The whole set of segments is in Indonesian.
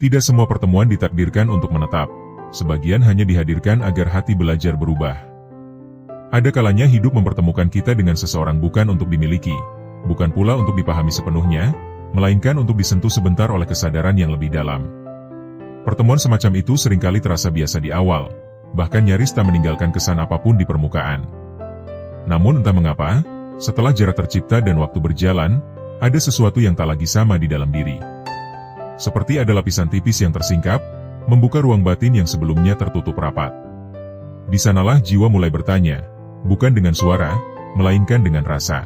Tidak semua pertemuan ditakdirkan untuk menetap. Sebagian hanya dihadirkan agar hati belajar berubah. Ada kalanya hidup mempertemukan kita dengan seseorang bukan untuk dimiliki, bukan pula untuk dipahami sepenuhnya, melainkan untuk disentuh sebentar oleh kesadaran yang lebih dalam. Pertemuan semacam itu seringkali terasa biasa di awal, bahkan nyaris tak meninggalkan kesan apapun di permukaan. Namun entah mengapa, setelah jarak tercipta dan waktu berjalan, ada sesuatu yang tak lagi sama di dalam diri. Seperti ada lapisan tipis yang tersingkap, membuka ruang batin yang sebelumnya tertutup rapat. Di sanalah jiwa mulai bertanya, bukan dengan suara, melainkan dengan rasa.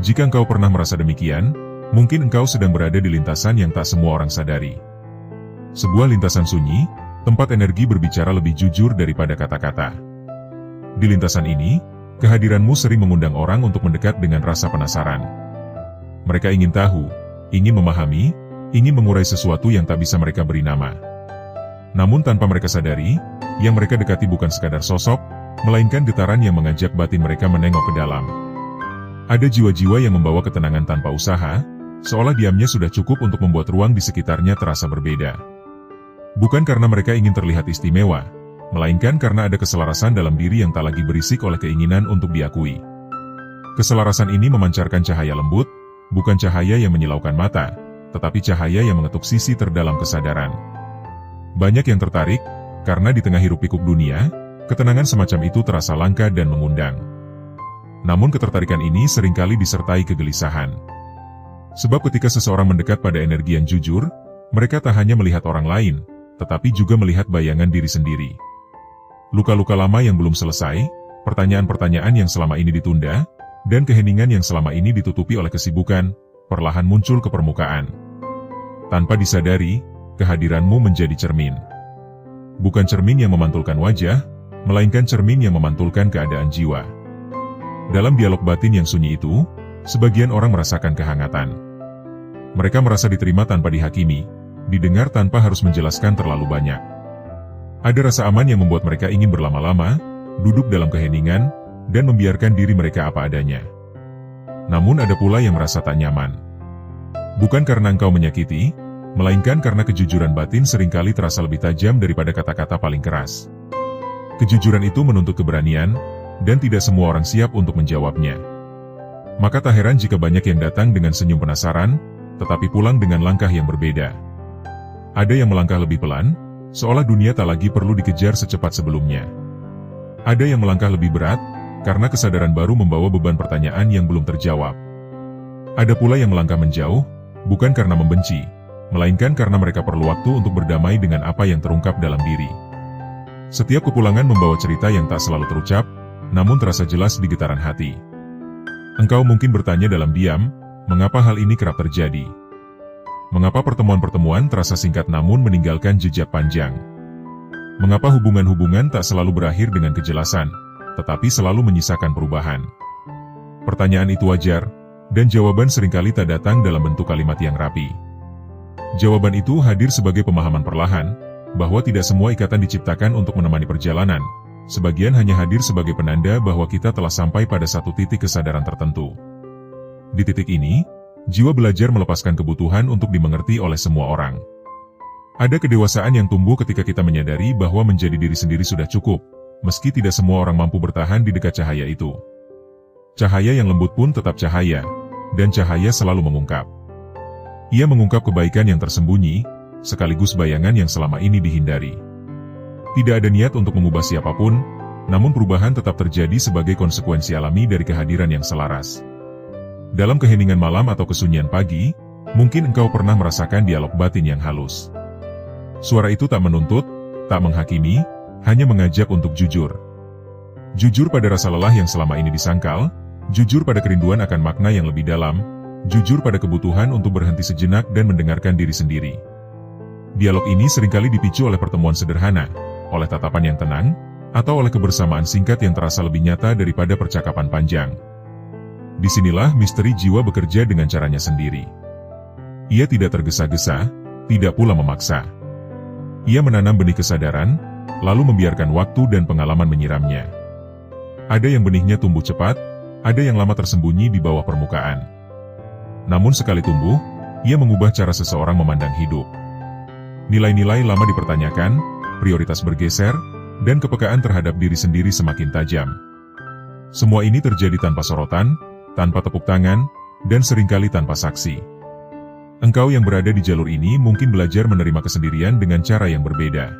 Jika engkau pernah merasa demikian, mungkin engkau sedang berada di lintasan yang tak semua orang sadari. Sebuah lintasan sunyi, tempat energi berbicara lebih jujur daripada kata-kata. Di lintasan ini, kehadiranmu sering mengundang orang untuk mendekat dengan rasa penasaran. Mereka ingin tahu, ingin memahami, ingin mengurai sesuatu yang tak bisa mereka beri nama. Namun tanpa mereka sadari, yang mereka dekati bukan sekadar sosok, melainkan getaran yang mengajak batin mereka menengok ke dalam. Ada jiwa-jiwa yang membawa ketenangan tanpa usaha, seolah diamnya sudah cukup untuk membuat ruang di sekitarnya terasa berbeda. Bukan karena mereka ingin terlihat istimewa, melainkan karena ada keselarasan dalam diri yang tak lagi berisik oleh keinginan untuk diakui. Keselarasan ini memancarkan cahaya lembut, bukan cahaya yang menyilaukan mata, tetapi cahaya yang mengetuk sisi terdalam kesadaran. Banyak yang tertarik, karena di tengah hiruk-pikuk dunia, ketenangan semacam itu terasa langka dan mengundang. Namun ketertarikan ini seringkali disertai kegelisahan. Sebab ketika seseorang mendekat pada energi yang jujur, mereka tak hanya melihat orang lain, tetapi juga melihat bayangan diri sendiri. Luka-luka lama yang belum selesai, pertanyaan-pertanyaan yang selama ini ditunda, dan keheningan yang selama ini ditutupi oleh kesibukan, perlahan muncul ke permukaan. Tanpa disadari, kehadiranmu menjadi cermin. Bukan cermin yang memantulkan wajah, melainkan cermin yang memantulkan keadaan jiwa. Dalam dialog batin yang sunyi itu, sebagian orang merasakan kehangatan. Mereka merasa diterima tanpa dihakimi, didengar tanpa harus menjelaskan terlalu banyak. Ada rasa aman yang membuat mereka ingin berlama-lama, duduk dalam keheningan, dan membiarkan diri mereka apa adanya. Namun ada pula yang merasa tak nyaman. Bukan karena engkau menyakiti, melainkan karena kejujuran batin seringkali terasa lebih tajam daripada kata-kata paling keras. Kejujuran itu menuntut keberanian, dan tidak semua orang siap untuk menjawabnya. Maka tak heran jika banyak yang datang dengan senyum penasaran, tetapi pulang dengan langkah yang berbeda. Ada yang melangkah lebih pelan, seolah dunia tak lagi perlu dikejar secepat sebelumnya. Ada yang melangkah lebih berat, karena kesadaran baru membawa beban pertanyaan yang belum terjawab. Ada pula yang melangkah menjauh, bukan karena membenci, melainkan karena mereka perlu waktu untuk berdamai dengan apa yang terungkap dalam diri. Setiap kepulangan membawa cerita yang tak selalu terucap, namun terasa jelas di getaran hati. Engkau mungkin bertanya dalam diam, mengapa hal ini kerap terjadi? Mengapa pertemuan-pertemuan terasa singkat namun meninggalkan jejak panjang? Mengapa hubungan-hubungan tak selalu berakhir dengan kejelasan, tetapi selalu menyisakan perubahan? Pertanyaan itu wajar, dan jawaban seringkali tak datang dalam bentuk kalimat yang rapi. Jawaban itu hadir sebagai pemahaman perlahan, bahwa tidak semua ikatan diciptakan untuk menemani perjalanan, sebagian hanya hadir sebagai penanda bahwa kita telah sampai pada satu titik kesadaran tertentu. Di titik ini, jiwa belajar melepaskan kebutuhan untuk dimengerti oleh semua orang. Ada kedewasaan yang tumbuh ketika kita menyadari bahwa menjadi diri sendiri sudah cukup, meski tidak semua orang mampu bertahan di dekat cahaya itu. Cahaya yang lembut pun tetap cahaya, dan cahaya selalu mengungkap. Ia mengungkap kebaikan yang tersembunyi, sekaligus bayangan yang selama ini dihindari. Tidak ada niat untuk mengubah siapapun, namun perubahan tetap terjadi sebagai konsekuensi alami dari kehadiran yang selaras. Dalam keheningan malam atau kesunyian pagi, mungkin engkau pernah merasakan dialog batin yang halus. Suara itu tak menuntut, tak menghakimi, hanya mengajak untuk jujur. Jujur pada rasa lelah yang selama ini disangkal, jujur pada kerinduan akan makna yang lebih dalam, jujur pada kebutuhan untuk berhenti sejenak dan mendengarkan diri sendiri. Dialog ini seringkali dipicu oleh pertemuan sederhana, oleh tatapan yang tenang, atau oleh kebersamaan singkat yang terasa lebih nyata daripada percakapan panjang. Disinilah misteri jiwa bekerja dengan caranya sendiri. Ia tidak tergesa-gesa, tidak pula memaksa. Ia menanam benih kesadaran, lalu membiarkan waktu dan pengalaman menyiramnya. Ada yang benihnya tumbuh cepat, ada yang lama tersembunyi di bawah permukaan. Namun sekali tumbuh, ia mengubah cara seseorang memandang hidup. Nilai-nilai lama dipertanyakan, prioritas bergeser, dan kepekaan terhadap diri sendiri semakin tajam. Semua ini terjadi tanpa sorotan, tanpa tepuk tangan, dan seringkali tanpa saksi. Engkau yang berada di jalur ini mungkin belajar menerima kesendirian dengan cara yang berbeda.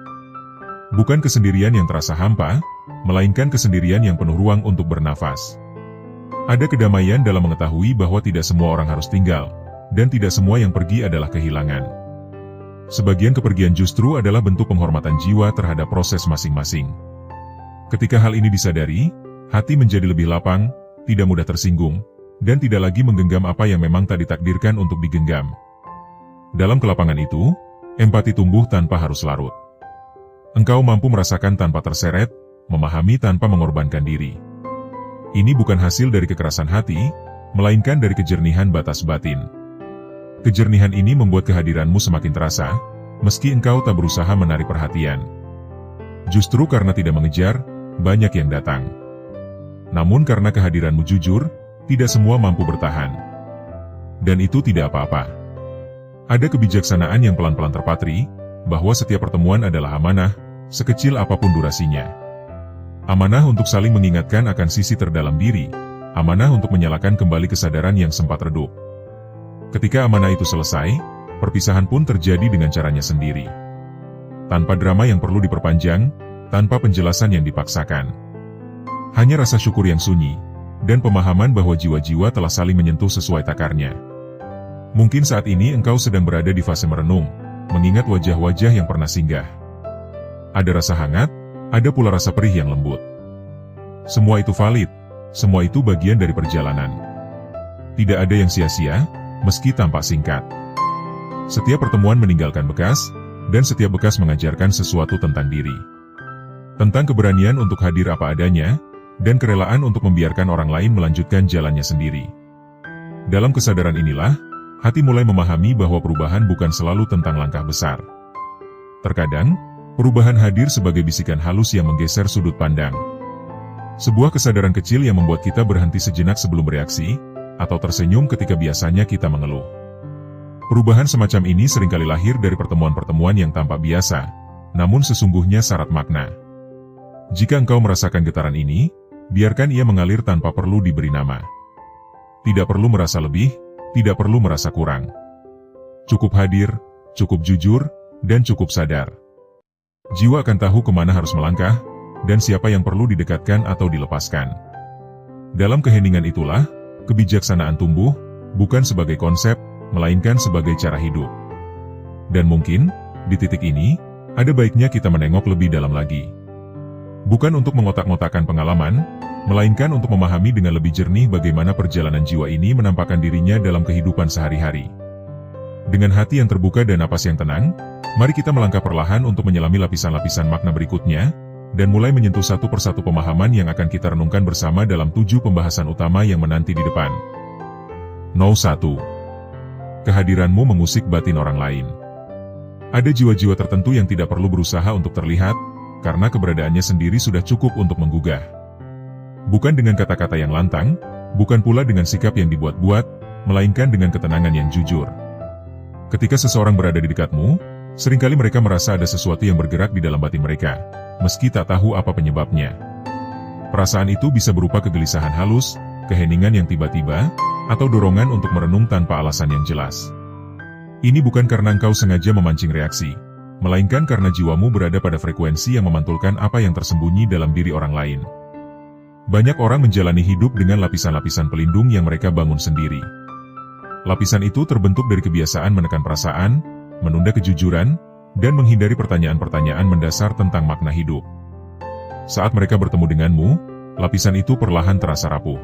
Bukan kesendirian yang terasa hampa, melainkan kesendirian yang penuh ruang untuk bernafas. Ada kedamaian dalam mengetahui bahwa tidak semua orang harus tinggal, dan tidak semua yang pergi adalah kehilangan. Sebagian kepergian justru adalah bentuk penghormatan jiwa terhadap proses masing-masing. Ketika hal ini disadari, hati menjadi lebih lapang, tidak mudah tersinggung, dan tidak lagi menggenggam apa yang memang tak ditakdirkan untuk digenggam. Dalam kelapangan itu, empati tumbuh tanpa harus larut. Engkau mampu merasakan tanpa terseret, memahami tanpa mengorbankan diri. Ini bukan hasil dari kekerasan hati, melainkan dari kejernihan batas batin. Kejernihan ini membuat kehadiranmu semakin terasa, meski engkau tak berusaha menarik perhatian. Justru karena tidak mengejar, banyak yang datang. Namun karena kehadiranmu jujur, tidak semua mampu bertahan. Dan itu tidak apa-apa. Ada kebijaksanaan yang pelan-pelan terpatri, bahwa setiap pertemuan adalah amanah, sekecil apapun durasinya. Amanah untuk saling mengingatkan akan sisi terdalam diri, amanah untuk menyalakan kembali kesadaran yang sempat redup. Ketika amanah itu selesai, perpisahan pun terjadi dengan caranya sendiri. Tanpa drama yang perlu diperpanjang, tanpa penjelasan yang dipaksakan. Hanya rasa syukur yang sunyi, dan pemahaman bahwa jiwa-jiwa telah saling menyentuh sesuai takarnya. Mungkin saat ini engkau sedang berada di fase merenung, mengingat wajah-wajah yang pernah singgah. Ada rasa hangat, ada pula rasa perih yang lembut. Semua itu valid, semua itu bagian dari perjalanan. Tidak ada yang sia-sia, meski tampak singkat. Setiap pertemuan meninggalkan bekas, dan setiap bekas mengajarkan sesuatu tentang diri. Tentang keberanian untuk hadir apa adanya, dan kerelaan untuk membiarkan orang lain melanjutkan jalannya sendiri. Dalam kesadaran inilah, hati mulai memahami bahwa perubahan bukan selalu tentang langkah besar. Terkadang, perubahan hadir sebagai bisikan halus yang menggeser sudut pandang. Sebuah kesadaran kecil yang membuat kita berhenti sejenak sebelum bereaksi, atau tersenyum ketika biasanya kita mengeluh. Perubahan semacam ini seringkali lahir dari pertemuan-pertemuan yang tampak biasa, namun sesungguhnya syarat makna. Jika engkau merasakan getaran ini, biarkan ia mengalir tanpa perlu diberi nama. Tidak perlu merasa lebih, tidak perlu merasa kurang. Cukup hadir, cukup jujur, dan cukup sadar. Jiwa akan tahu kemana harus melangkah, dan siapa yang perlu didekatkan atau dilepaskan. Dalam keheningan itulah, kebijaksanaan tumbuh, bukan sebagai konsep, melainkan sebagai cara hidup. Dan mungkin, di titik ini, ada baiknya kita menengok lebih dalam lagi. Bukan untuk mengotak-ngotakkan pengalaman, melainkan untuk memahami dengan lebih jernih bagaimana perjalanan jiwa ini menampakkan dirinya dalam kehidupan sehari-hari. Dengan hati yang terbuka dan napas yang tenang, mari kita melangkah perlahan untuk menyelami lapisan-lapisan makna berikutnya, dan mulai menyentuh satu persatu pemahaman yang akan kita renungkan bersama dalam 7 pembahasan utama yang menanti di depan. No. 1. Kehadiranmu mengusik batin orang lain. Ada jiwa-jiwa tertentu yang tidak perlu berusaha untuk terlihat, karena keberadaannya sendiri sudah cukup untuk menggugah. Bukan dengan kata-kata yang lantang, bukan pula dengan sikap yang dibuat-buat, melainkan dengan ketenangan yang jujur. Ketika seseorang berada di dekatmu, seringkali mereka merasa ada sesuatu yang bergerak di dalam batin mereka, meski tak tahu apa penyebabnya. Perasaan itu bisa berupa kegelisahan halus, keheningan yang tiba-tiba, atau dorongan untuk merenung tanpa alasan yang jelas. Ini bukan karena engkau sengaja memancing reaksi, melainkan karena jiwamu berada pada frekuensi yang memantulkan apa yang tersembunyi dalam diri orang lain. Banyak orang menjalani hidup dengan lapisan-lapisan pelindung yang mereka bangun sendiri. Lapisan itu terbentuk dari kebiasaan menekan perasaan, menunda kejujuran, dan menghindari pertanyaan-pertanyaan mendasar tentang makna hidup. Saat mereka bertemu denganmu, lapisan itu perlahan terasa rapuh.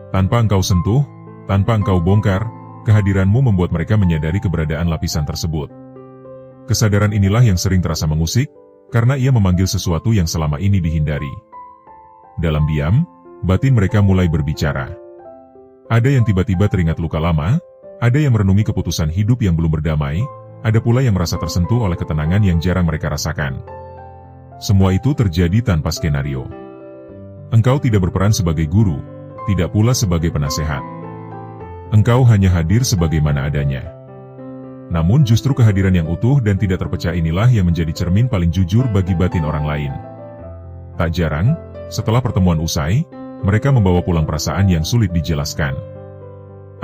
Tanpa engkau sentuh, tanpa engkau bongkar, kehadiranmu membuat mereka menyadari keberadaan lapisan tersebut. Kesadaran inilah yang sering terasa mengusik, karena ia memanggil sesuatu yang selama ini dihindari. Dalam diam, batin mereka mulai berbicara. Ada yang tiba-tiba teringat luka lama, ada yang merenungi keputusan hidup yang belum berdamai, ada pula yang merasa tersentuh oleh ketenangan yang jarang mereka rasakan. Semua itu terjadi tanpa skenario. Engkau tidak berperan sebagai guru, tidak pula sebagai penasehat. Engkau hanya hadir sebagaimana adanya. Namun justru kehadiran yang utuh dan tidak terpecah inilah yang menjadi cermin paling jujur bagi batin orang lain. Tak jarang, setelah pertemuan usai, mereka membawa pulang perasaan yang sulit dijelaskan.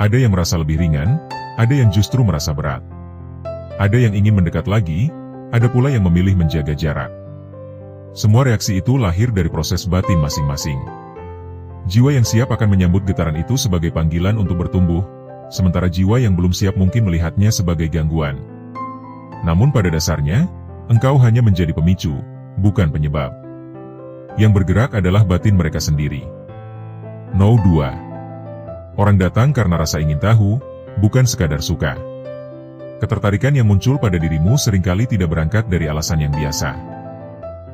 Ada yang merasa lebih ringan, ada yang justru merasa berat. Ada yang ingin mendekat lagi, ada pula yang memilih menjaga jarak. Semua reaksi itu lahir dari proses batin masing-masing. Jiwa yang siap akan menyambut getaran itu sebagai panggilan untuk bertumbuh, sementara jiwa yang belum siap mungkin melihatnya sebagai gangguan. Namun pada dasarnya, engkau hanya menjadi pemicu, bukan penyebab. Yang bergerak adalah batin mereka sendiri. No 2. Orang datang karena rasa ingin tahu, bukan sekadar suka. Ketertarikan yang muncul pada dirimu seringkali tidak berangkat dari alasan yang biasa.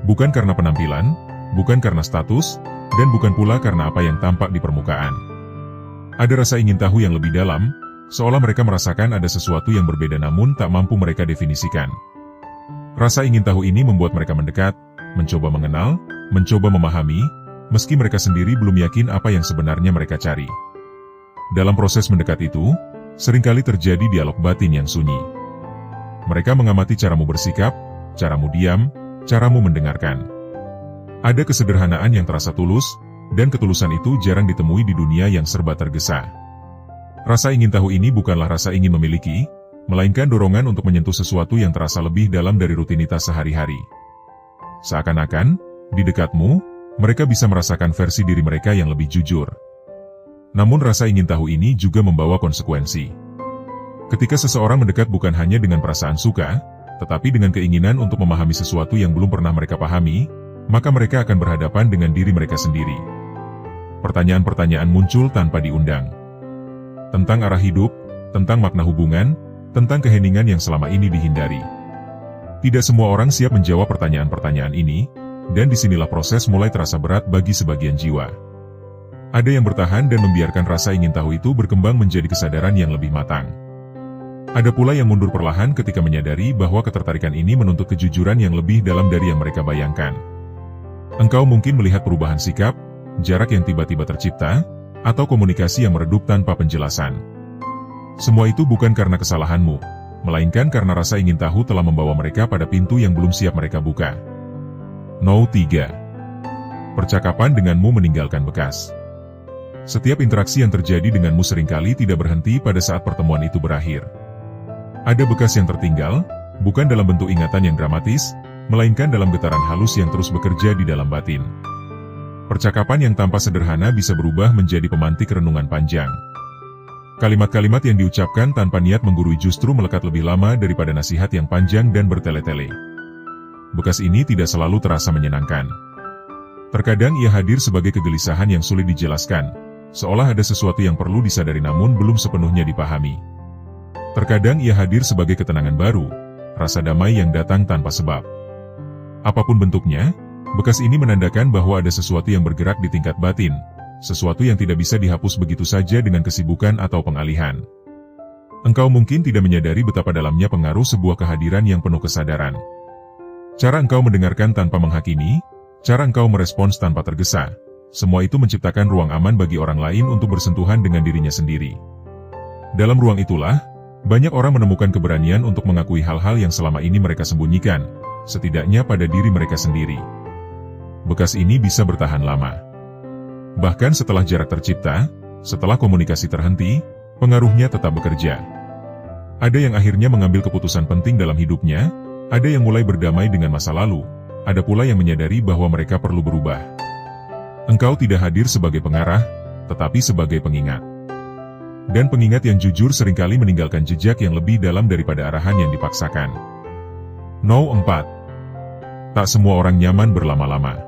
Bukan karena penampilan, bukan karena status, dan bukan pula karena apa yang tampak di permukaan. Ada rasa ingin tahu yang lebih dalam, seolah mereka merasakan ada sesuatu yang berbeda namun tak mampu mereka definisikan. Rasa ingin tahu ini membuat mereka mendekat, mencoba mengenal, mencoba memahami, meski mereka sendiri belum yakin apa yang sebenarnya mereka cari. Dalam proses mendekat itu, seringkali terjadi dialog batin yang sunyi. Mereka mengamati caramu bersikap, caramu diam, caramu mendengarkan. Ada kesederhanaan yang terasa tulus, dan ketulusan itu jarang ditemui di dunia yang serba tergesa. Rasa ingin tahu ini bukanlah rasa ingin memiliki, melainkan dorongan untuk menyentuh sesuatu yang terasa lebih dalam dari rutinitas sehari-hari. Seakan-akan, di dekatmu, mereka bisa merasakan versi diri mereka yang lebih jujur. Namun rasa ingin tahu ini juga membawa konsekuensi. Ketika seseorang mendekat bukan hanya dengan perasaan suka, tetapi dengan keinginan untuk memahami sesuatu yang belum pernah mereka pahami, maka mereka akan berhadapan dengan diri mereka sendiri. Pertanyaan-pertanyaan muncul tanpa diundang. Tentang arah hidup, tentang makna hubungan, tentang keheningan yang selama ini dihindari. Tidak semua orang siap menjawab pertanyaan-pertanyaan ini, dan disinilah proses mulai terasa berat bagi sebagian jiwa. Ada yang bertahan dan membiarkan rasa ingin tahu itu berkembang menjadi kesadaran yang lebih matang. Ada pula yang mundur perlahan ketika menyadari bahwa ketertarikan ini menuntut kejujuran yang lebih dalam dari yang mereka bayangkan. Engkau mungkin melihat perubahan sikap, jarak yang tiba-tiba tercipta, atau komunikasi yang meredup tanpa penjelasan. Semua itu bukan karena kesalahanmu, melainkan karena rasa ingin tahu telah membawa mereka pada pintu yang belum siap mereka buka. No 3. Percakapan denganmu meninggalkan bekas. Setiap interaksi yang terjadi denganmu seringkali tidak berhenti pada saat pertemuan itu berakhir. Ada bekas yang tertinggal, bukan dalam bentuk ingatan yang dramatis, melainkan dalam getaran halus yang terus bekerja di dalam batin. Percakapan yang tanpa sederhana bisa berubah menjadi pemantik renungan panjang. Kalimat-kalimat yang diucapkan tanpa niat menggurui justru melekat lebih lama daripada nasihat yang panjang dan bertele-tele. Bekas ini tidak selalu terasa menyenangkan. Terkadang ia hadir sebagai kegelisahan yang sulit dijelaskan, seolah ada sesuatu yang perlu disadari namun belum sepenuhnya dipahami. Terkadang ia hadir sebagai ketenangan baru, rasa damai yang datang tanpa sebab. Apapun bentuknya, bekas ini menandakan bahwa ada sesuatu yang bergerak di tingkat batin, sesuatu yang tidak bisa dihapus begitu saja dengan kesibukan atau pengalihan. Engkau mungkin tidak menyadari betapa dalamnya pengaruh sebuah kehadiran yang penuh kesadaran. Cara engkau mendengarkan tanpa menghakimi, cara engkau merespons tanpa tergesa, semua itu menciptakan ruang aman bagi orang lain untuk bersentuhan dengan dirinya sendiri. Dalam ruang itulah, banyak orang menemukan keberanian untuk mengakui hal-hal yang selama ini mereka sembunyikan, setidaknya pada diri mereka sendiri. Bekas ini bisa bertahan lama. Bahkan setelah jarak tercipta, setelah komunikasi terhenti, pengaruhnya tetap bekerja. Ada yang akhirnya mengambil keputusan penting dalam hidupnya, ada yang mulai berdamai dengan masa lalu, ada pula yang menyadari bahwa mereka perlu berubah. Engkau tidak hadir sebagai pengarah, tetapi sebagai pengingat. Dan pengingat yang jujur seringkali meninggalkan jejak yang lebih dalam daripada arahan yang dipaksakan. No 4. Tak semua orang nyaman berlama-lama.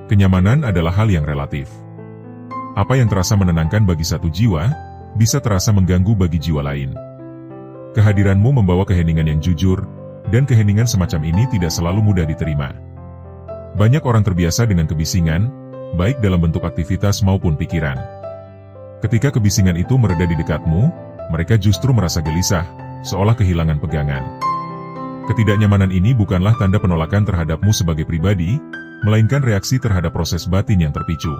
Kenyamanan adalah hal yang relatif. Apa yang terasa menenangkan bagi satu jiwa, bisa terasa mengganggu bagi jiwa lain. Kehadiranmu membawa keheningan yang jujur, dan keheningan semacam ini tidak selalu mudah diterima. Banyak orang terbiasa dengan kebisingan, baik dalam bentuk aktivitas maupun pikiran. Ketika kebisingan itu mereda di dekatmu, mereka justru merasa gelisah, seolah kehilangan pegangan. Ketidaknyamanan ini bukanlah tanda penolakan terhadapmu sebagai pribadi, melainkan reaksi terhadap proses batin yang terpicu.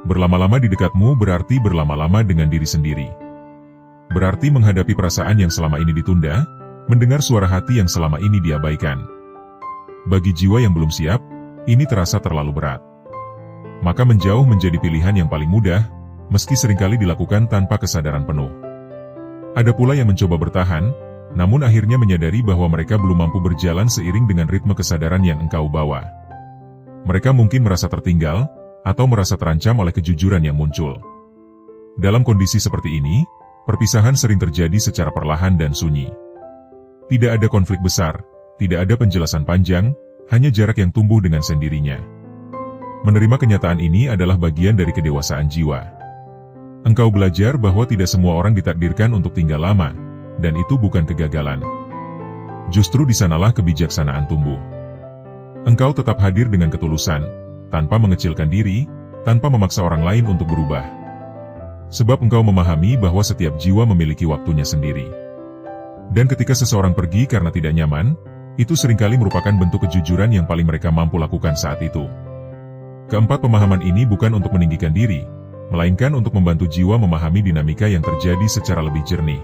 Berlama-lama di dekatmu berarti berlama-lama dengan diri sendiri. Berarti menghadapi perasaan yang selama ini ditunda, mendengar suara hati yang selama ini diabaikan. Bagi jiwa yang belum siap, ini terasa terlalu berat. Maka menjauh menjadi pilihan yang paling mudah, meski seringkali dilakukan tanpa kesadaran penuh. Ada pula yang mencoba bertahan, namun akhirnya menyadari bahwa mereka belum mampu berjalan seiring dengan ritme kesadaran yang engkau bawa. Mereka mungkin merasa tertinggal, atau merasa terancam oleh kejujuran yang muncul. Dalam kondisi seperti ini, perpisahan sering terjadi secara perlahan dan sunyi. Tidak ada konflik besar, tidak ada penjelasan panjang, hanya jarak yang tumbuh dengan sendirinya. Menerima kenyataan ini adalah bagian dari kedewasaan jiwa. Engkau belajar bahwa tidak semua orang ditakdirkan untuk tinggal lama, dan itu bukan kegagalan. Justru di sanalah kebijaksanaan tumbuh. Engkau tetap hadir dengan ketulusan, tanpa mengecilkan diri, tanpa memaksa orang lain untuk berubah. Sebab engkau memahami bahwa setiap jiwa memiliki waktunya sendiri. Dan ketika seseorang pergi karena tidak nyaman, itu seringkali merupakan bentuk kejujuran yang paling mereka mampu lakukan saat itu. Keempat pemahaman ini bukan untuk meninggikan diri, melainkan untuk membantu jiwa memahami dinamika yang terjadi secara lebih jernih.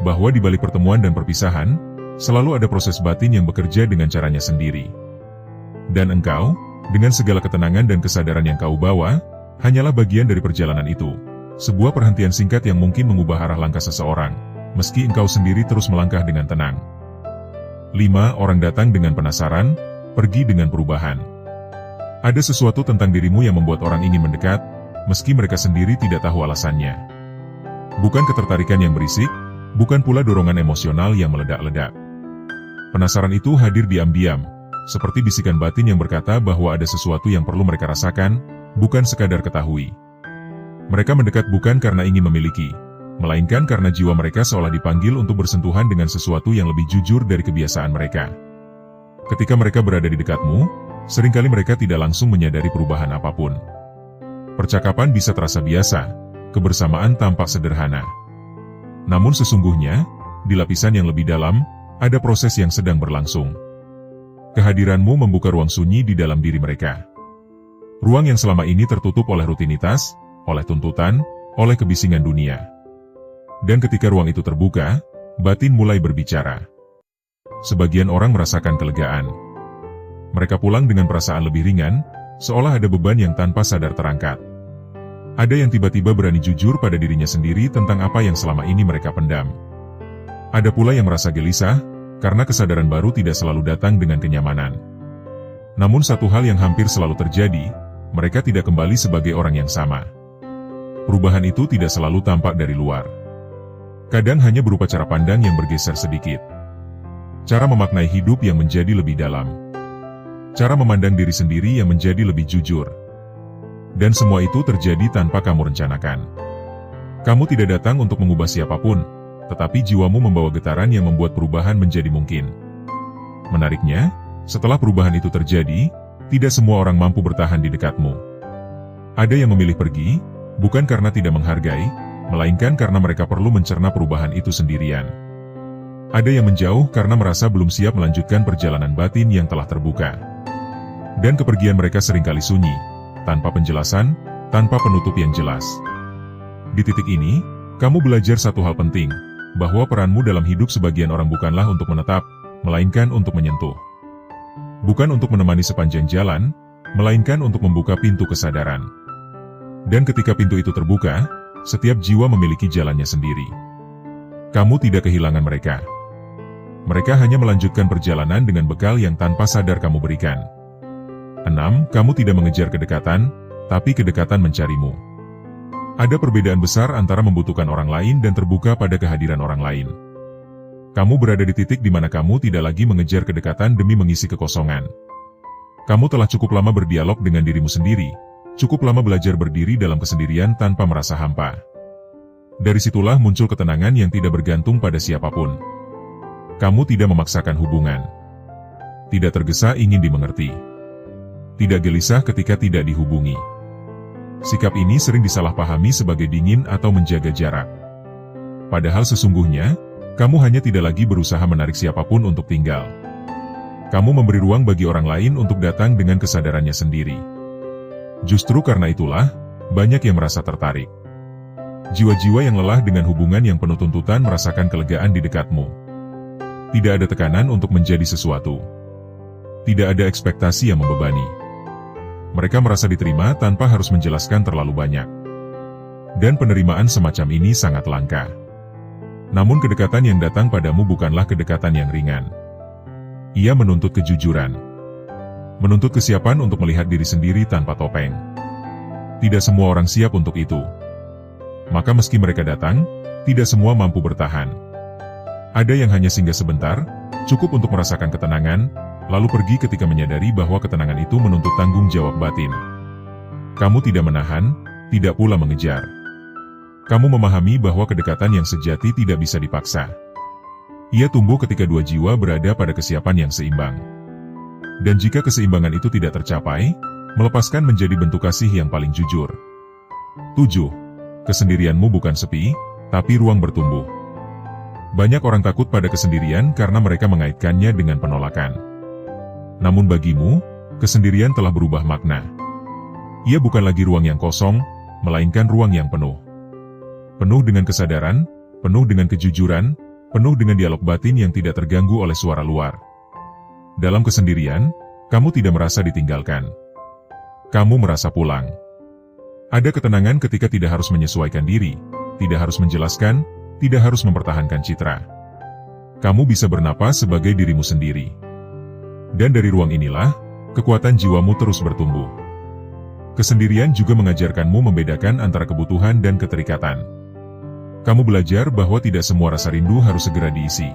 Bahwa di balik pertemuan dan perpisahan, selalu ada proses batin yang bekerja dengan caranya sendiri. Dan engkau, dengan segala ketenangan dan kesadaran yang kau bawa, hanyalah bagian dari perjalanan itu. Sebuah perhentian singkat yang mungkin mengubah arah langkah seseorang, meski engkau sendiri terus melangkah dengan tenang. 5. Orang datang dengan penasaran, pergi dengan perubahan. Ada sesuatu tentang dirimu yang membuat orang ingin mendekat, meski mereka sendiri tidak tahu alasannya. Bukan ketertarikan yang berisik, bukan pula dorongan emosional yang meledak-ledak. Penasaran itu hadir diam-diam, seperti bisikan batin yang berkata bahwa ada sesuatu yang perlu mereka rasakan, bukan sekadar ketahui. Mereka mendekat bukan karena ingin memiliki, melainkan karena jiwa mereka seolah dipanggil untuk bersentuhan dengan sesuatu yang lebih jujur dari kebiasaan mereka. Ketika mereka berada di dekatmu, seringkali mereka tidak langsung menyadari perubahan apapun. Percakapan bisa terasa biasa, kebersamaan tampak sederhana. Namun sesungguhnya, di lapisan yang lebih dalam, ada proses yang sedang berlangsung. Kehadiranmu membuka ruang sunyi di dalam diri mereka. Ruang yang selama ini tertutup oleh rutinitas, oleh tuntutan, oleh kebisingan dunia. Dan ketika ruang itu terbuka, batin mulai berbicara. Sebagian orang merasakan kelegaan. Mereka pulang dengan perasaan lebih ringan, seolah ada beban yang tanpa sadar terangkat. Ada yang tiba-tiba berani jujur pada dirinya sendiri tentang apa yang selama ini mereka pendam. Ada pula yang merasa gelisah, karena kesadaran baru tidak selalu datang dengan kenyamanan. Namun satu hal yang hampir selalu terjadi, mereka tidak kembali sebagai orang yang sama. Perubahan itu tidak selalu tampak dari luar. Kadang hanya berupa cara pandang yang bergeser sedikit. Cara memaknai hidup yang menjadi lebih dalam. Cara memandang diri sendiri yang menjadi lebih jujur. Dan semua itu terjadi tanpa kamu rencanakan. Kamu tidak datang untuk mengubah siapapun, tetapi jiwamu membawa getaran yang membuat perubahan menjadi mungkin. Menariknya, setelah perubahan itu terjadi, tidak semua orang mampu bertahan di dekatmu. Ada yang memilih pergi, bukan karena tidak menghargai, melainkan karena mereka perlu mencerna perubahan itu sendirian. Ada yang menjauh karena merasa belum siap melanjutkan perjalanan batin yang telah terbuka. Dan kepergian mereka seringkali sunyi, tanpa penjelasan, tanpa penutup yang jelas. Di titik ini, kamu belajar satu hal penting, bahwa peranmu dalam hidup sebagian orang bukanlah untuk menetap, melainkan untuk menyentuh. Bukan untuk menemani sepanjang jalan, melainkan untuk membuka pintu kesadaran. Dan ketika pintu itu terbuka, setiap jiwa memiliki jalannya sendiri. Kamu tidak kehilangan mereka. Mereka hanya melanjutkan perjalanan dengan bekal yang tanpa sadar kamu berikan. 6. Kamu tidak mengejar kedekatan, tapi kedekatan mencarimu. Ada perbedaan besar antara membutuhkan orang lain dan terbuka pada kehadiran orang lain. Kamu berada di titik di mana kamu tidak lagi mengejar kedekatan demi mengisi kekosongan. Kamu telah cukup lama berdialog dengan dirimu sendiri, cukup lama belajar berdiri dalam kesendirian tanpa merasa hampa. Dari situlah muncul ketenangan yang tidak bergantung pada siapapun. Kamu tidak memaksakan hubungan. Tidak tergesa ingin dimengerti. Tidak gelisah ketika tidak dihubungi. Sikap ini sering disalahpahami sebagai dingin atau menjaga jarak. Padahal sesungguhnya, kamu hanya tidak lagi berusaha menarik siapapun untuk tinggal. Kamu memberi ruang bagi orang lain untuk datang dengan kesadarannya sendiri. Justru karena itulah, banyak yang merasa tertarik. Jiwa-jiwa yang lelah dengan hubungan yang penuh tuntutan merasakan kelegaan di dekatmu. Tidak ada tekanan untuk menjadi sesuatu. Tidak ada ekspektasi yang membebani. Mereka merasa diterima tanpa harus menjelaskan terlalu banyak. Dan penerimaan semacam ini sangat langka. Namun kedekatan yang datang padamu bukanlah kedekatan yang ringan. Ia menuntut kejujuran. Menuntut kesiapan untuk melihat diri sendiri tanpa topeng. Tidak semua orang siap untuk itu. Maka meski mereka datang, tidak semua mampu bertahan. Ada yang hanya singgah sebentar, cukup untuk merasakan ketenangan, lalu pergi ketika menyadari bahwa ketenangan itu menuntut tanggung jawab batin. Kamu tidak menahan, tidak pula mengejar. Kamu memahami bahwa kedekatan yang sejati tidak bisa dipaksa. Ia tumbuh ketika dua jiwa berada pada kesiapan yang seimbang. Dan jika keseimbangan itu tidak tercapai, melepaskan menjadi bentuk kasih yang paling jujur. 7. Kesendirianmu bukan sepi, tapi ruang bertumbuh. Banyak orang takut pada kesendirian karena mereka mengaitkannya dengan penolakan. Namun bagimu, kesendirian telah berubah makna. Ia bukan lagi ruang yang kosong, melainkan ruang yang penuh. Penuh dengan kesadaran, penuh dengan kejujuran, penuh dengan dialog batin yang tidak terganggu oleh suara luar. Dalam kesendirian, kamu tidak merasa ditinggalkan. Kamu merasa pulang. Ada ketenangan ketika tidak harus menyesuaikan diri, tidak harus menjelaskan, tidak harus mempertahankan citra. Kamu bisa bernapas sebagai dirimu sendiri. Dan dari ruang inilah, kekuatan jiwamu terus bertumbuh. Kesendirian juga mengajarkanmu membedakan antara kebutuhan dan keterikatan. Kamu belajar bahwa tidak semua rasa rindu harus segera diisi.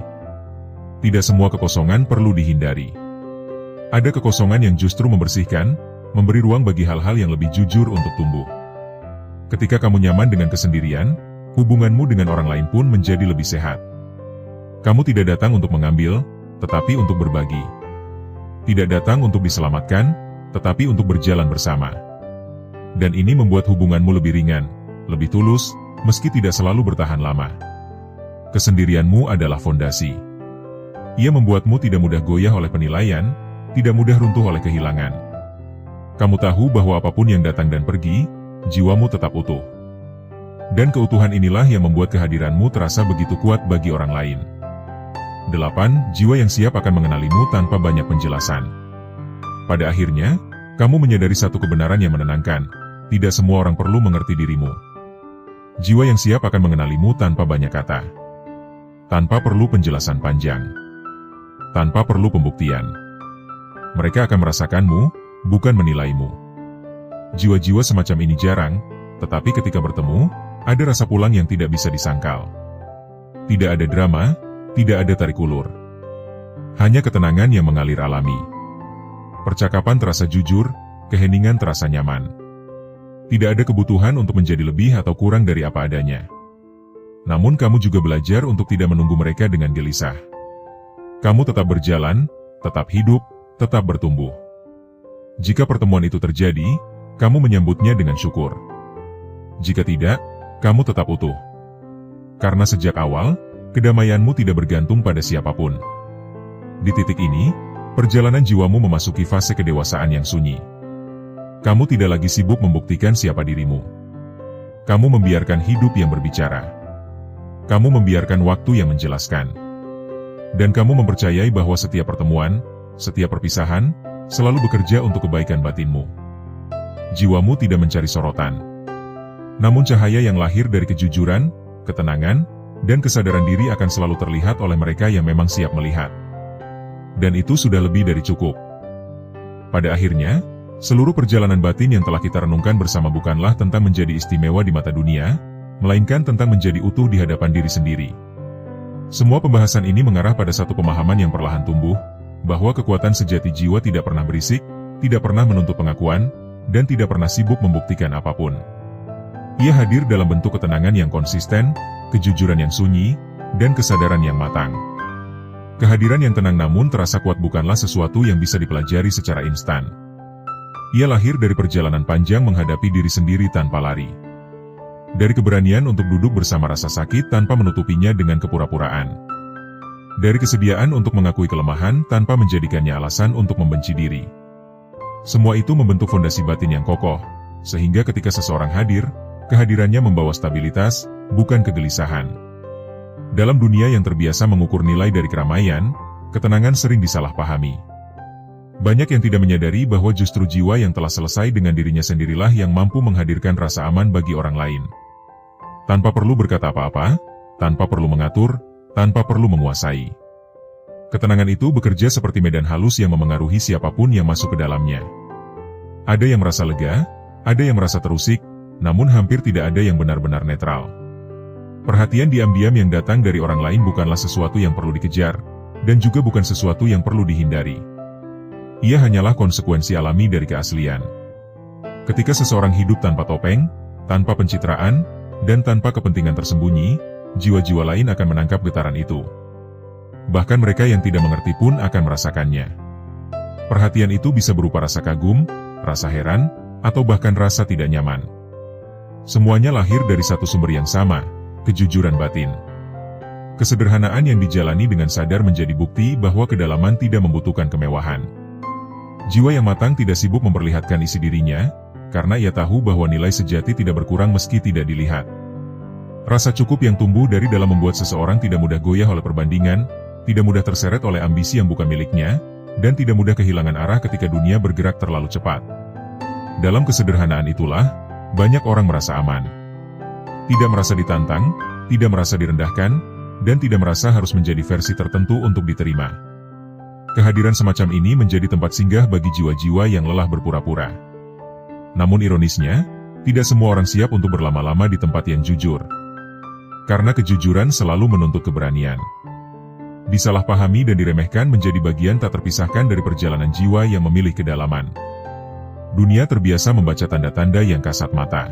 Tidak semua kekosongan perlu dihindari. Ada kekosongan yang justru membersihkan, memberi ruang bagi hal-hal yang lebih jujur untuk tumbuh. Ketika kamu nyaman dengan kesendirian, hubunganmu dengan orang lain pun menjadi lebih sehat. Kamu tidak datang untuk mengambil, tetapi untuk berbagi. Tidak datang untuk diselamatkan, tetapi untuk berjalan bersama. Dan ini membuat hubunganmu lebih ringan, lebih tulus, meski tidak selalu bertahan lama. Kesendirianmu adalah fondasi. Ia membuatmu tidak mudah goyah oleh penilaian, tidak mudah runtuh oleh kehilangan. Kamu tahu bahwa apapun yang datang dan pergi, jiwamu tetap utuh. Dan keutuhan inilah yang membuat kehadiranmu terasa begitu kuat bagi orang lain. 8. Jiwa yang siap akan mengenalimu tanpa banyak penjelasan. Pada akhirnya, kamu menyadari satu kebenaran yang menenangkan, tidak semua orang perlu mengerti dirimu. Jiwa yang siap akan mengenalimu tanpa banyak kata. Tanpa perlu penjelasan panjang. Tanpa perlu pembuktian. Mereka akan merasakanmu, bukan menilaimu. Jiwa-jiwa semacam ini jarang, tetapi ketika bertemu, ada rasa pulang yang tidak bisa disangkal. Tidak ada drama, tidak ada tarik ulur. Hanya ketenangan yang mengalir alami. Percakapan terasa jujur, keheningan terasa nyaman. Tidak ada kebutuhan untuk menjadi lebih atau kurang dari apa adanya. Namun kamu juga belajar untuk tidak menunggu mereka dengan gelisah. Kamu tetap berjalan, tetap hidup, tetap bertumbuh. Jika pertemuan itu terjadi, kamu menyambutnya dengan syukur. Jika tidak, kamu tetap utuh. Karena sejak awal, kedamaianmu tidak bergantung pada siapapun. Di titik ini, perjalanan jiwamu memasuki fase kedewasaan yang sunyi. Kamu tidak lagi sibuk membuktikan siapa dirimu. Kamu membiarkan hidup yang berbicara. Kamu membiarkan waktu yang menjelaskan. Dan kamu mempercayai bahwa setiap pertemuan, setiap perpisahan, selalu bekerja untuk kebaikan batinmu. Jiwamu tidak mencari sorotan. Namun cahaya yang lahir dari kejujuran, ketenangan, dan kesadaran diri akan selalu terlihat oleh mereka yang memang siap melihat. Dan itu sudah lebih dari cukup. Pada akhirnya, seluruh perjalanan batin yang telah kita renungkan bersama bukanlah tentang menjadi istimewa di mata dunia, melainkan tentang menjadi utuh di hadapan diri sendiri. Semua pembahasan ini mengarah pada satu pemahaman yang perlahan tumbuh, bahwa kekuatan sejati jiwa tidak pernah berisik, tidak pernah menuntut pengakuan, dan tidak pernah sibuk membuktikan apapun. Ia hadir dalam bentuk ketenangan yang konsisten, kejujuran yang sunyi, dan kesadaran yang matang. Kehadiran yang tenang namun terasa kuat bukanlah sesuatu yang bisa dipelajari secara instan. Ia lahir dari perjalanan panjang menghadapi diri sendiri tanpa lari. Dari keberanian untuk duduk bersama rasa sakit tanpa menutupinya dengan kepura-puraan. Dari kesediaan untuk mengakui kelemahan tanpa menjadikannya alasan untuk membenci diri. Semua itu membentuk fondasi batin yang kokoh, sehingga ketika seseorang hadir, Kehadirannya membawa stabilitas, bukan kegelisahan. Dalam dunia yang terbiasa mengukur nilai dari keramaian, ketenangan sering disalahpahami. Banyak yang tidak menyadari bahwa justru jiwa yang telah selesai dengan dirinya sendirilah yang mampu menghadirkan rasa aman bagi orang lain. Tanpa perlu berkata apa-apa, tanpa perlu mengatur, tanpa perlu menguasai. Ketenangan itu bekerja seperti medan halus yang memengaruhi siapapun yang masuk ke dalamnya. Ada yang merasa lega, ada yang merasa terusik, namun hampir tidak ada yang benar-benar netral. Perhatian diam-diam yang datang dari orang lain bukanlah sesuatu yang perlu dikejar, dan juga bukan sesuatu yang perlu dihindari. Ia hanyalah konsekuensi alami dari keaslian. Ketika seseorang hidup tanpa topeng, tanpa pencitraan, dan tanpa kepentingan tersembunyi, jiwa-jiwa lain akan menangkap getaran itu. Bahkan mereka yang tidak mengerti pun akan merasakannya. Perhatian itu bisa berupa rasa kagum, rasa heran, atau bahkan rasa tidak nyaman. Semuanya lahir dari satu sumber yang sama, kejujuran batin. Kesederhanaan yang dijalani dengan sadar menjadi bukti bahwa kedalaman tidak membutuhkan kemewahan. Jiwa yang matang tidak sibuk memperlihatkan isi dirinya, karena ia tahu bahwa nilai sejati tidak berkurang meski tidak dilihat. Rasa cukup yang tumbuh dari dalam membuat seseorang tidak mudah goyah oleh perbandingan, tidak mudah terseret oleh ambisi yang bukan miliknya, dan tidak mudah kehilangan arah ketika dunia bergerak terlalu cepat. Dalam kesederhanaan itulah, banyak orang merasa aman. Tidak merasa ditantang, tidak merasa direndahkan, dan tidak merasa harus menjadi versi tertentu untuk diterima. Kehadiran semacam ini menjadi tempat singgah bagi jiwa-jiwa yang lelah berpura-pura. Namun ironisnya, tidak semua orang siap untuk berlama-lama di tempat yang jujur. Karena kejujuran selalu menuntut keberanian. Disalahpahami dan diremehkan menjadi bagian tak terpisahkan dari perjalanan jiwa yang memilih kedalaman. Dunia terbiasa membaca tanda-tanda yang kasat mata.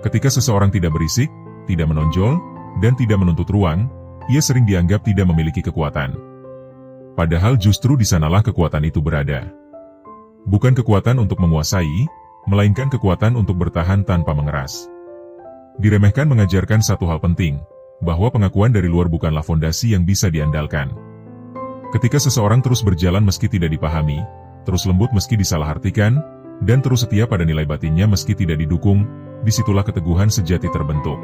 Ketika seseorang tidak berisik, tidak menonjol, dan tidak menuntut ruang, ia sering dianggap tidak memiliki kekuatan. Padahal justru di sanalah kekuatan itu berada. Bukan kekuatan untuk menguasai, melainkan kekuatan untuk bertahan tanpa mengeras. Diremehkan mengajarkan satu hal penting, bahwa pengakuan dari luar bukanlah fondasi yang bisa diandalkan. Ketika seseorang terus berjalan meski tidak dipahami, terus lembut meski disalahartikan, dan terus setia pada nilai batinnya meski tidak didukung, disitulah keteguhan sejati terbentuk.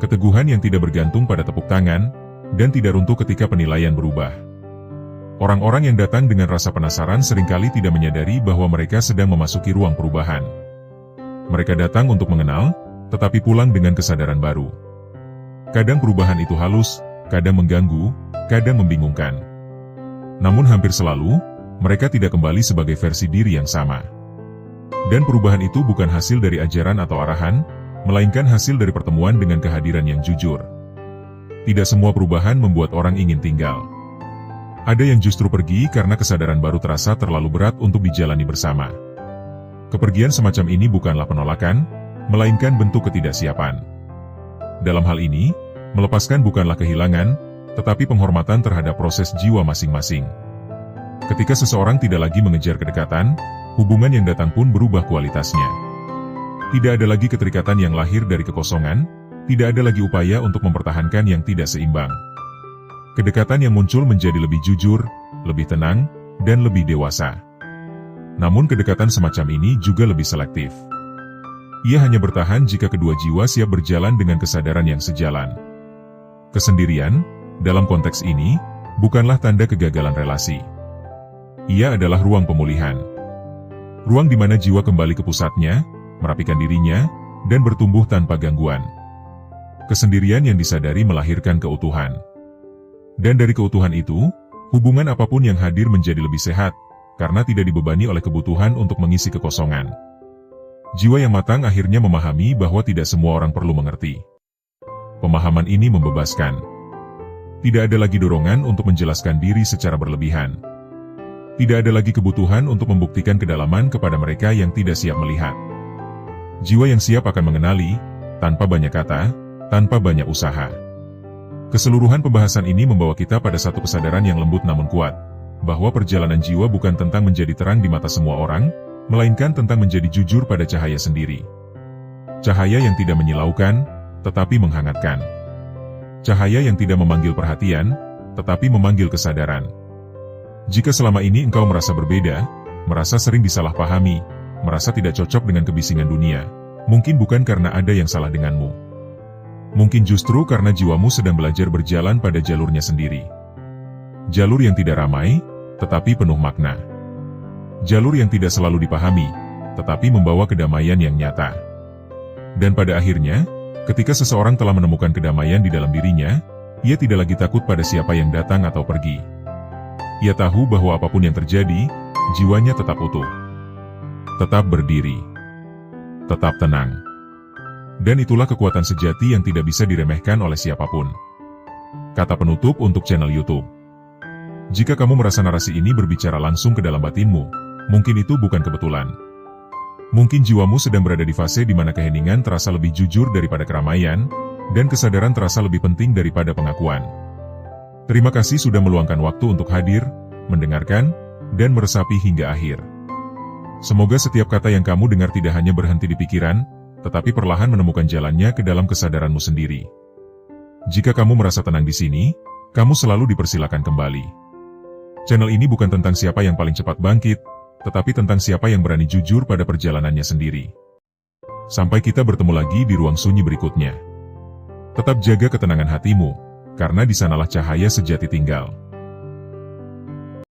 Keteguhan yang tidak bergantung pada tepuk tangan, dan tidak runtuh ketika penilaian berubah. Orang-orang yang datang dengan rasa penasaran seringkali tidak menyadari bahwa mereka sedang memasuki ruang perubahan. Mereka datang untuk mengenal, tetapi pulang dengan kesadaran baru. Kadang perubahan itu halus, kadang mengganggu, kadang membingungkan. Namun hampir selalu, mereka tidak kembali sebagai versi diri yang sama. Dan perubahan itu bukan hasil dari ajaran atau arahan, melainkan hasil dari pertemuan dengan kehadiran yang jujur. Tidak semua perubahan membuat orang ingin tinggal. Ada yang justru pergi karena kesadaran baru terasa terlalu berat untuk dijalani bersama. Kepergian semacam ini bukanlah penolakan, melainkan bentuk ketidaksiapan. Dalam hal ini, melepaskan bukanlah kehilangan, tetapi penghormatan terhadap proses jiwa masing-masing. Ketika seseorang tidak lagi mengejar kedekatan, hubungan yang datang pun berubah kualitasnya. Tidak ada lagi keterikatan yang lahir dari kekosongan, tidak ada lagi upaya untuk mempertahankan yang tidak seimbang. Kedekatan yang muncul menjadi lebih jujur, lebih tenang, dan lebih dewasa. Namun kedekatan semacam ini juga lebih selektif. Ia hanya bertahan jika kedua jiwa siap berjalan dengan kesadaran yang sejalan. Kesendirian, dalam konteks ini, bukanlah tanda kegagalan relasi. Ia adalah ruang pemulihan. Ruang di mana jiwa kembali ke pusatnya, merapikan dirinya, dan bertumbuh tanpa gangguan. Kesendirian yang disadari melahirkan keutuhan. Dan dari keutuhan itu, hubungan apapun yang hadir menjadi lebih sehat, karena tidak dibebani oleh kebutuhan untuk mengisi kekosongan. Jiwa yang matang akhirnya memahami bahwa tidak semua orang perlu mengerti. Pemahaman ini membebaskan. Tidak ada lagi dorongan untuk menjelaskan diri secara berlebihan. Tidak ada lagi kebutuhan untuk membuktikan kedalaman kepada mereka yang tidak siap melihat. Jiwa yang siap akan mengenali, tanpa banyak kata, tanpa banyak usaha. Keseluruhan pembahasan ini membawa kita pada satu kesadaran yang lembut namun kuat, bahwa perjalanan jiwa bukan tentang menjadi terang di mata semua orang, melainkan tentang menjadi jujur pada cahaya sendiri. Cahaya yang tidak menyilaukan, tetapi menghangatkan. Cahaya yang tidak memanggil perhatian, tetapi memanggil kesadaran. Jika selama ini engkau merasa berbeda, merasa sering disalahpahami, merasa tidak cocok dengan kebisingan dunia, Mungkin bukan karena ada yang salah denganmu. Mungkin justru karena jiwamu sedang belajar berjalan pada jalurnya sendiri. Jalur yang tidak ramai, tetapi penuh makna. Jalur yang tidak selalu dipahami, tetapi membawa kedamaian yang nyata. Dan pada akhirnya, ketika seseorang telah menemukan kedamaian di dalam dirinya, ia tidak lagi takut pada siapa yang datang atau pergi. Ia tahu bahwa apapun yang terjadi, jiwanya tetap utuh. Tetap berdiri. Tetap tenang. Dan itulah kekuatan sejati yang tidak bisa diremehkan oleh siapapun. Kata penutup untuk channel YouTube. Jika kamu merasa narasi ini berbicara langsung ke dalam batinmu, mungkin itu bukan kebetulan. Mungkin jiwamu sedang berada di fase di mana keheningan terasa lebih jujur daripada keramaian, dan kesadaran terasa lebih penting daripada pengakuan. Terima kasih sudah meluangkan waktu untuk hadir, mendengarkan, dan meresapi hingga akhir. Semoga setiap kata yang kamu dengar tidak hanya berhenti di pikiran, tetapi perlahan menemukan jalannya ke dalam kesadaranmu sendiri. Jika kamu merasa tenang di sini, kamu selalu dipersilakan kembali. Channel ini bukan tentang siapa yang paling cepat bangkit, tetapi tentang siapa yang berani jujur pada perjalanannya sendiri. Sampai kita bertemu lagi di ruang sunyi berikutnya. Tetap jaga ketenangan hatimu, karena di sanalah cahaya sejati tinggal.